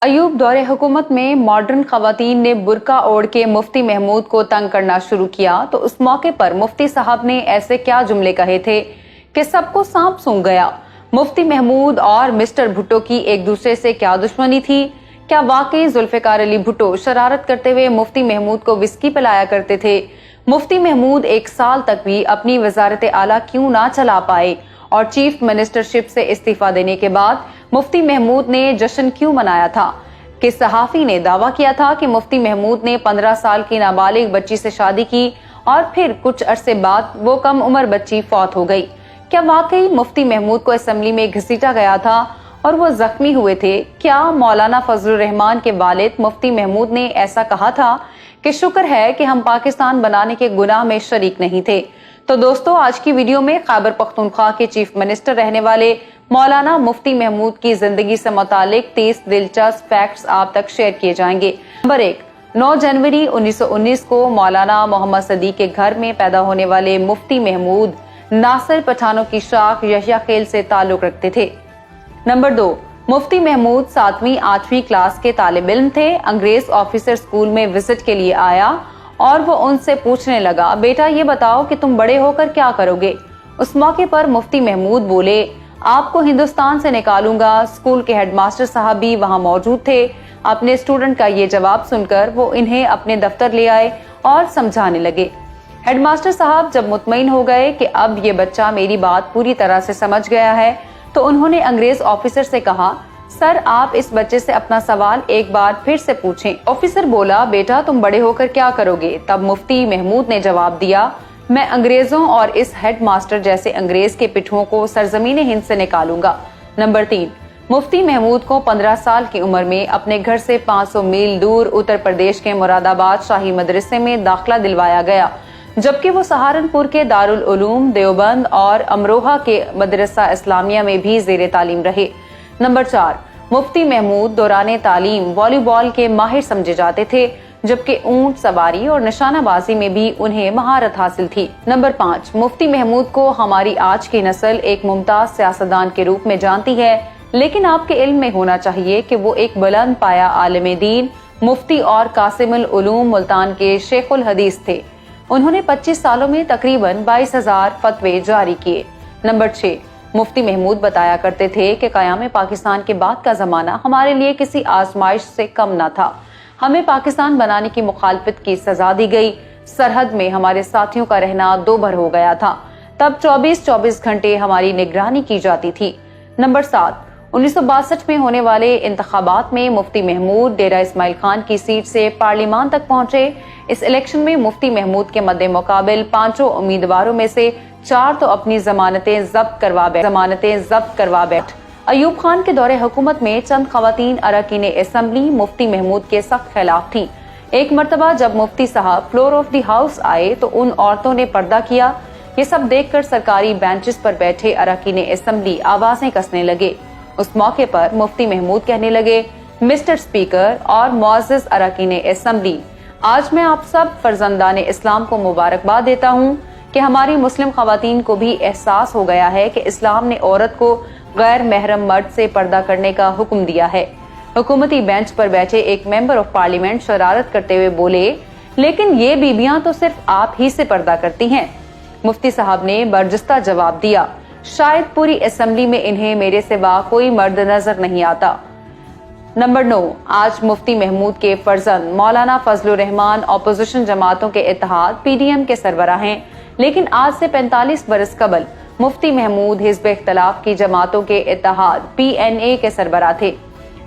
ایوب دور حکومت میں ماڈرن خواتین نے برقع اوڑھ کے مفتی محمود کو تنگ کرنا شروع کیا تو اس موقع پر مفتی صاحب نے ایسے کیا جملے کہے تھے کہ سب کو سانپ سونگھ گیا۔ مفتی محمود اور مسٹر بھٹو کی ایک دوسرے سے کیا دشمنی تھی؟ کیا واقعی ذوالفقار علی بھٹو شرارت کرتے ہوئے مفتی محمود کو وسکی پلایا کرتے تھے؟ مفتی محمود ایک سال تک بھی اپنی وزارت اعلیٰ کیوں نہ چلا پائے اور چیف منسٹرشپ سے استعفیٰ دینے کے بعد مفتی محمود نے جشن کیوں منایا تھا؟ کہ صحافی نے دعویٰ کیا تھا کہ مفتی محمود نے 15 سال کی نابالغ بچی سے شادی کی اور پھر کچھ عرصے بعد وہ کم عمر بچی فوت ہو گئی۔ کیا واقعی مفتی محمود کو اسمبلی میں گھسیٹا گیا تھا اور وہ زخمی ہوئے تھے؟ کیا مولانا فضل الرحمان کے والد مفتی محمود نے ایسا کہا تھا کہ شکر ہے کہ ہم پاکستان بنانے کے گناہ میں شریک نہیں تھے؟ تو دوستو، آج کی ویڈیو میں خیبر پختونخوا کے چیف منسٹر رہنے والے مولانا مفتی محمود کی زندگی سے متعلق 30 دلچسپ فیکٹس آپ تک شیئر کیے جائیں گے۔ نمبر 1، 9 جنوری 1919 کو مولانا محمد صدیق کے گھر میں پیدا ہونے والے مفتی محمود ناصر پٹھانوں کی شاخ یحییٰ خیل سے تعلق رکھتے تھے۔ نمبر 2، مفتی محمود 7ویں 8ویں کلاس کے طالب علم تھے۔ انگریز آفیسر اسکول میں وزٹ کے لیے آیا اور وہ ان سے پوچھنے لگا، بیٹا یہ بتاؤ کہ تم بڑے ہو کر کیا کرو گے؟ اس موقع پر مفتی محمود بولے، آپ کو ہندوستان سے نکالوں گا۔ اسکول کے ہیڈ ماسٹر صاحب بھی وہاں موجود تھے۔ اپنے اسٹوڈنٹ کا یہ جواب سن کر وہ انہیں اپنے دفتر لے آئے اور سمجھانے لگے۔ ہیڈ ماسٹر صاحب جب مطمئن ہو گئے کہ اب یہ بچہ میری بات پوری طرح سے سمجھ گیا ہے تو انہوں نے انگریز آفیسر سے کہا، سر آپ اس بچے سے اپنا سوال ایک بار پھر سے پوچھیں۔ آفیسر بولا، بیٹا تم بڑے ہو کر کیا کرو گے؟ تب مفتی محمود نے جواب دیا، میں انگریزوں اور اس ہیڈ ماسٹر جیسے انگریز کے پٹھوں کو سرزمین ہند سے نکالوں گا۔ نمبر 3، مفتی محمود کو 15 سال کی عمر میں اپنے گھر سے 500 میل دور اتر پردیش کے مراد آباد شاہی مدرسے میں داخلہ دلوایا گیا، جبکہ وہ سہارنپور کے دارالعلوم دیوبند اور امروہہ کے مدرسہ اسلامیہ میں بھی زیر تعلیم رہے۔ نمبر 4، مفتی محمود دوران تعلیم والی بال کے ماہر سمجھے جاتے تھے، جبکہ اونٹ سواری اور نشانہ بازی میں بھی انہیں مہارت حاصل تھی۔ نمبر 5، مفتی محمود کو ہماری آج کی نسل ایک ممتاز سیاستدان کے روپ میں جانتی ہے، لیکن آپ کے علم میں ہونا چاہیے کہ وہ ایک بلند پایا عالم دین، مفتی اور قاسم العلوم ملتان کے شیخ الحدیث تھے۔ انہوں نے 25 سالوں میں تقریباً 22,000 فتوے جاری کیے۔ نمبر 6، مفتی محمود بتایا کرتے تھے کہ قیام پاکستان کے بعد کا زمانہ ہمارے لیے کسی آزمائش سے کم نہ تھا۔ ہمیں پاکستان بنانے کی مخالفت کی سزا دی گئی۔ سرحد میں ہمارے ساتھیوں کا رہنا دوبھر ہو گیا تھا۔ تب 24 گھنٹے ہماری نگرانی کی جاتی تھی۔ نمبر 7، 1962 میں ہونے والے انتخابات میں مفتی محمود ڈیرہ اسماعیل خان کی سیٹ سے پارلیمان تک پہنچے۔ اس الیکشن میں مفتی محمود کے مد مقابل 5 امیدواروں میں سے 4 تو اپنی ضمانتیں ضبط کروا بیٹھ۔ ایوب خان کے دور حکومت میں چند خواتین اراکین اسمبلی مفتی محمود کے سخت خلاف تھیں۔ ایک مرتبہ جب مفتی صاحب فلور آف دی ہاؤس آئے تو ان عورتوں نے پردہ کیا۔ یہ سب دیکھ کر سرکاری بینچز پر بیٹھے اراکین اسمبلی آوازیں کسنے لگے۔ اس موقع پر مفتی محمود کہنے لگے، مسٹر اسپیکر اور معزز اراکین اسمبلی، آج میں آپ سب فرزندان اسلام کو مبارکباد دیتا ہوں کہ ہماری مسلم خواتین کو بھی احساس ہو گیا ہے کہ اسلام نے عورت کو غیر محرم مرد سے پردہ کرنے کا حکم دیا ہے۔ حکومتی بینچ پر بیٹھے ایک ممبر آف پارلیمنٹ شرارت کرتے ہوئے بولے، لیکن یہ بیبیاں تو صرف آپ ہی سے پردہ کرتی ہیں۔ مفتی صاحب نے برجستہ جواب دیا، شاید پوری اسمبلی میں انہیں میرے سوا کوئی مرد نظر نہیں آتا۔ نمبر 9، آج مفتی محمود کے فرزند مولانا فضل الرحمان اپوزیشن جماعتوں کے اتحاد PDM کے سربراہ ہیں، لیکن آج سے 45 برس قبل مفتی محمود حزب اختلاف کی جماعتوں کے اتحاد PNA کے سربراہ تھے۔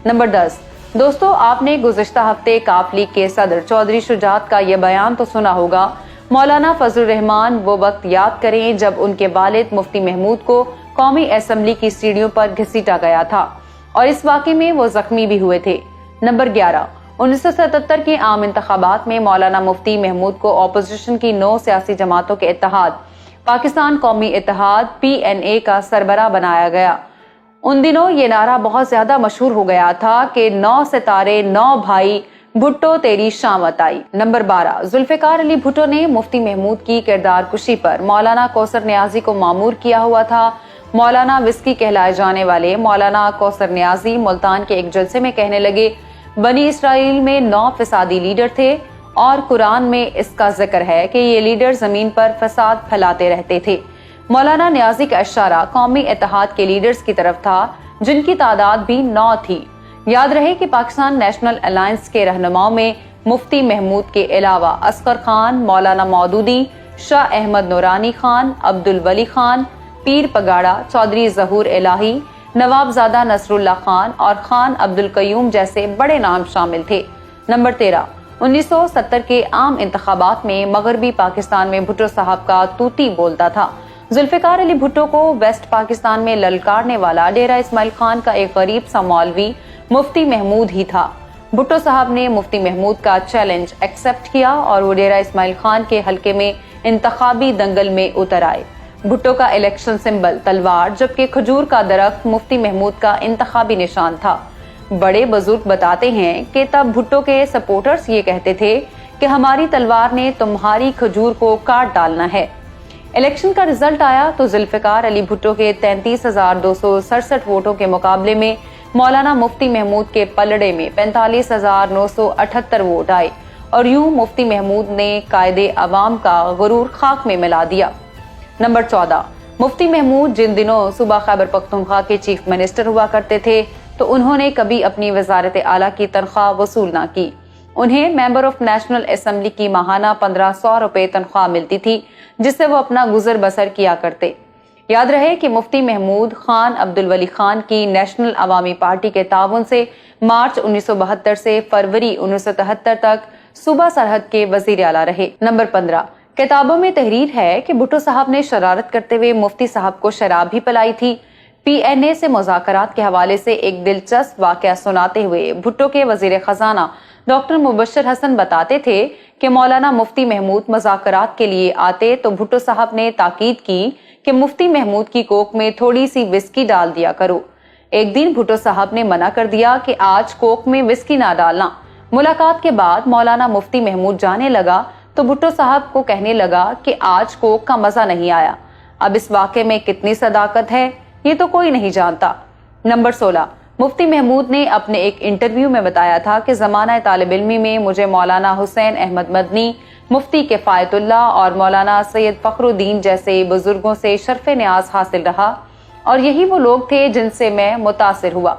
نمبر 10، دوستو آپ نے گزشتہ ہفتے کاف لیگ کے صدر چودھری شجاعت کا یہ بیان تو سنا ہوگا، مولانا فضل الرحمان وہ وقت یاد کریں جب ان کے والد مفتی محمود کو قومی اسمبلی کی سیڑھیوں پر گھسیٹا گیا تھا اور اس واقعے میں وہ زخمی بھی ہوئے تھے۔ نمبر 11، 1977 کے عام انتخابات میں مولانا مفتی محمود کو اپوزیشن کی 9 سیاسی جماعتوں کے اتحاد پاکستان قومی اتحاد PNA کا سربراہ بنایا گیا۔ ان دنوں یہ نعرہ بہت زیادہ مشہور ہو گیا تھا کہ 9 ستارے 9 بھائی بھٹو تیری شامت آئی۔ نمبر 12، ذوالفقار علی بھٹو نے مفتی محمود کی کردار کشی پر مولانا کوثر نیازی کو مامور کیا ہوا تھا۔ مولانا وسکی کہلائے جانے والے مولانا کوثر نیازی ملتان کے ایک جلسے میں کہنے لگے بنی اسرائیل میں 9 فسادی لیڈر تھے اور قرآن میں اس کا ذکر ہے کہ یہ لیڈر زمین پر فساد پھیلاتے رہتے تھے۔ مولانا نیازی کا اشارہ قومی اتحاد کے لیڈرز کی طرف تھا جن کی تعداد بھی 9 تھی۔ یاد رہے کہ پاکستان نیشنل الائنس کے رہنماؤں میں مفتی محمود کے علاوہ اصغر خان، مولانا مودودی، شاہ احمد نورانی خان، عبد الولی خان، پیر پگاڑا، چودھری ظہور الہی، نواب زادہ نصر اللہ خان اور خان عبد القیوم جیسے بڑے نام شامل تھے۔ نمبر 13، 1970 کے عام انتخابات میں مغربی پاکستان میں بھٹو صاحب کا توتی بولتا تھا۔ ذوالفقار علی بھٹو کو ویسٹ پاکستان میں للکارنے والا ڈیرہ اسماعیل خان کا ایک غریب سا مولوی مفتی محمود ہی تھا۔ بھٹو صاحب نے مفتی محمود کا چیلنج ایکسپٹ کیا اور وہ ڈیرہ اسماعیل خان کے حلقے میں انتخابی دنگل میں اتر آئے۔ بھٹو کا الیکشن سمبل تلوار جبکہ کھجور کا درخت مفتی محمود کا انتخابی نشان تھا۔ بڑے بزرگ بتاتے ہیں کہ تب بھٹو کے سپورٹرز یہ کہتے تھے کہ ہماری تلوار نے تمہاری کھجور کو کاٹ ڈالنا ہے۔ الیکشن کا رزلٹ آیا تو ذوالفقار علی بھٹو کے 33,267 ووٹوں کے مقابلے میں مولانا مفتی محمود کے پلڑے میں 45,978 ووٹ آئے اور یوں مفتی محمود نے قائد عوام کا غرور خاک میں ملا دیا۔ نمبر 14، مفتی محمود جن دنوں صوبہ خیبر پختونخوا کے چیف منسٹر ہوا کرتے تھے تو انہوں نے کبھی اپنی وزارت اعلیٰ کی تنخواہ وصول نہ کی۔ انہیں ممبر آف نیشنل اسمبلی کی ماہانہ 1,500 روپے تنخواہ ملتی تھی جس سے وہ اپنا گزر بسر کیا کرتے۔ یاد رہے کہ مفتی محمود خان عبد الولی خان کی نیشنل عوامی پارٹی کے تعاون سے مارچ 1972 سے فروری 1973 تک صوبہ سرحد کے وزیر اعلیٰ رہے۔ نمبر 15، کتابوں میں تحریر ہے کہ بھٹو صاحب نے شرارت کرتے ہوئے مفتی صاحب کو شراب بھی پلائی تھی۔ پی این اے سے مذاکرات کے حوالے سے ایک دلچسپ واقعہ سناتے ہوئے بھٹو کے وزیر خزانہ ڈاکٹر مبشر حسن بتاتے تھے کہ مولانا مفتی محمود مذاکرات کے لیے آتے تو بھٹو صاحب نے تاکید کی کہ مفتی محمود کی کوک میں تھوڑی سی وسکی ڈال دیا کرو۔ ایک دن بھٹو صاحب نے منع کر دیا کہ آج کوک میں وسکی نہ ڈالنا۔ ملاقات کے بعد مولانا مفتی محمود جانے لگا تو بھٹو صاحب کو کہنے لگا کہ آج کوک کا مزہ نہیں آیا۔ اب اس واقعے میں کتنی صداقت ہے یہ تو کوئی نہیں جانتا۔ نمبر 16، مفتی محمود نے اپنے ایک انٹرویو میں بتایا تھا کہ زمانہ طالب علمی میں مجھے مولانا حسین احمد مدنی، مفتی کفایت اللہ اور مولانا سید فخر الدین جیسے بزرگوں سے شرف نیاز حاصل رہا اور یہی وہ لوگ تھے جن سے میں متاثر ہوا۔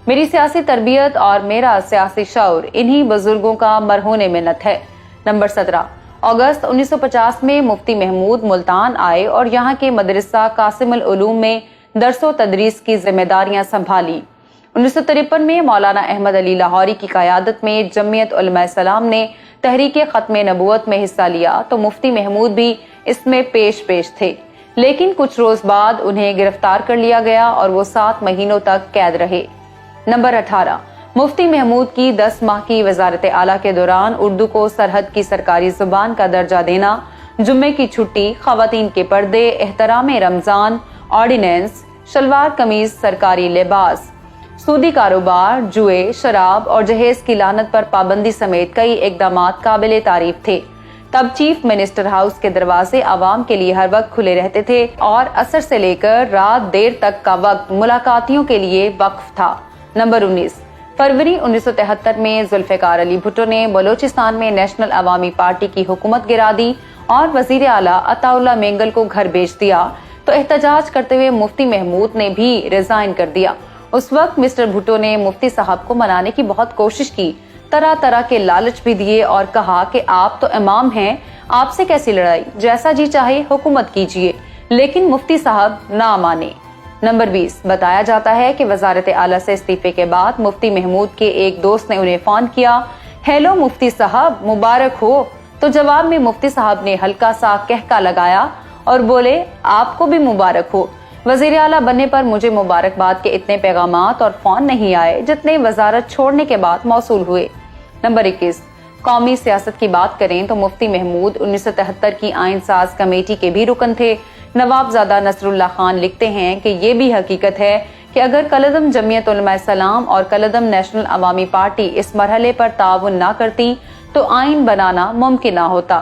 میری سیاسی تربیت اور میرا سیاسی شعور انہی بزرگوں کا مرہون منت ہے۔ نمبر 17، اگست 1950 میں مفتی محمود ملتان آئے اور یہاں کے مدرسہ قاسم العلوم میں درس و تدریس کی ذمہ داریاں سنبھالی۔ 1953 میں مولانا احمد علی لاہوری کی قیادت میں جمعیت علماء اسلام نے تحریک ختم نبوت میں حصہ لیا تو مفتی محمود بھی اس میں پیش تھے، لیکن کچھ روز بعد انہیں گرفتار کر لیا گیا اور وہ 7 مہینوں تک قید رہے۔ نمبر 18، مفتی محمود کی 10 ماہ کی وزارت اعلیٰ کے دوران اردو کو سرحد کی سرکاری زبان کا درجہ دینا، جمعے کی چھٹی، خواتین کے پردے، احترام رمضان، آرڈیننس، شلوار قمیض سرکاری لباس، سودی کاروبار، جوئے، شراب اور جہیز کی لعنت پر پابندی سمیت کئی اقدامات قابل تعریف تھے۔ تب چیف منسٹر ہاؤس کے دروازے عوام کے لیے ہر وقت کھلے رہتے تھے اور عصر سے لے کر رات دیر تک کا وقت ملاقاتیوں کے لیے وقف تھا۔ نمبر 19، فروری 1973 میں ذوالفقار علی بھٹو نے بلوچستان میں نیشنل عوامی پارٹی کی حکومت گرا دی اور وزیر اعلیٰ عطا اللہ مینگل کو گھر بھیج دیا تو احتجاج کرتے ہوئے مفتی محمود نے بھی ریزائن کر دیا۔ اس وقت مسٹر بھٹو نے مفتی صاحب کو منانے کی بہت کوشش کی، طرح طرح کے لالچ بھی دیے اور کہا کہ آپ تو امام ہیں، آپ سے کیسی لڑائی، جیسا جی چاہے حکومت کیجیے، لیکن مفتی صاحب نہ مانے۔ نمبر 20، بتایا جاتا ہے کہ وزارت اعلیٰ سے استعفے کے بعد مفتی محمود کے ایک دوست نے انہیں فون کیا، ہیلو مفتی صاحب مبارک ہو، تو جواب میں مفتی صاحب نے ہلکا سا کہکا لگایا اور بولے آپ کو بھی مبارک ہو۔ وزیر اعلیٰ بننے پر مجھے مبارکباد کے اتنے پیغامات اور فون نہیں آئے جتنے وزارت چھوڑنے کے بعد موصول ہوئے۔ نمبر 21، قومی سیاست کی بات کریں تو مفتی محمود 1973 کی آئین ساز کمیٹی کے بھی رکن تھے۔ نواب زادہ نصر اللہ خان لکھتے ہیں کہ یہ بھی حقیقت ہے کہ اگر کالعدم جمعیت علماء اسلام اور کالعدم نیشنل عوامی پارٹی اس مرحلے پر تعاون نہ کرتی تو آئین بنانا ممکن نہ ہوتا۔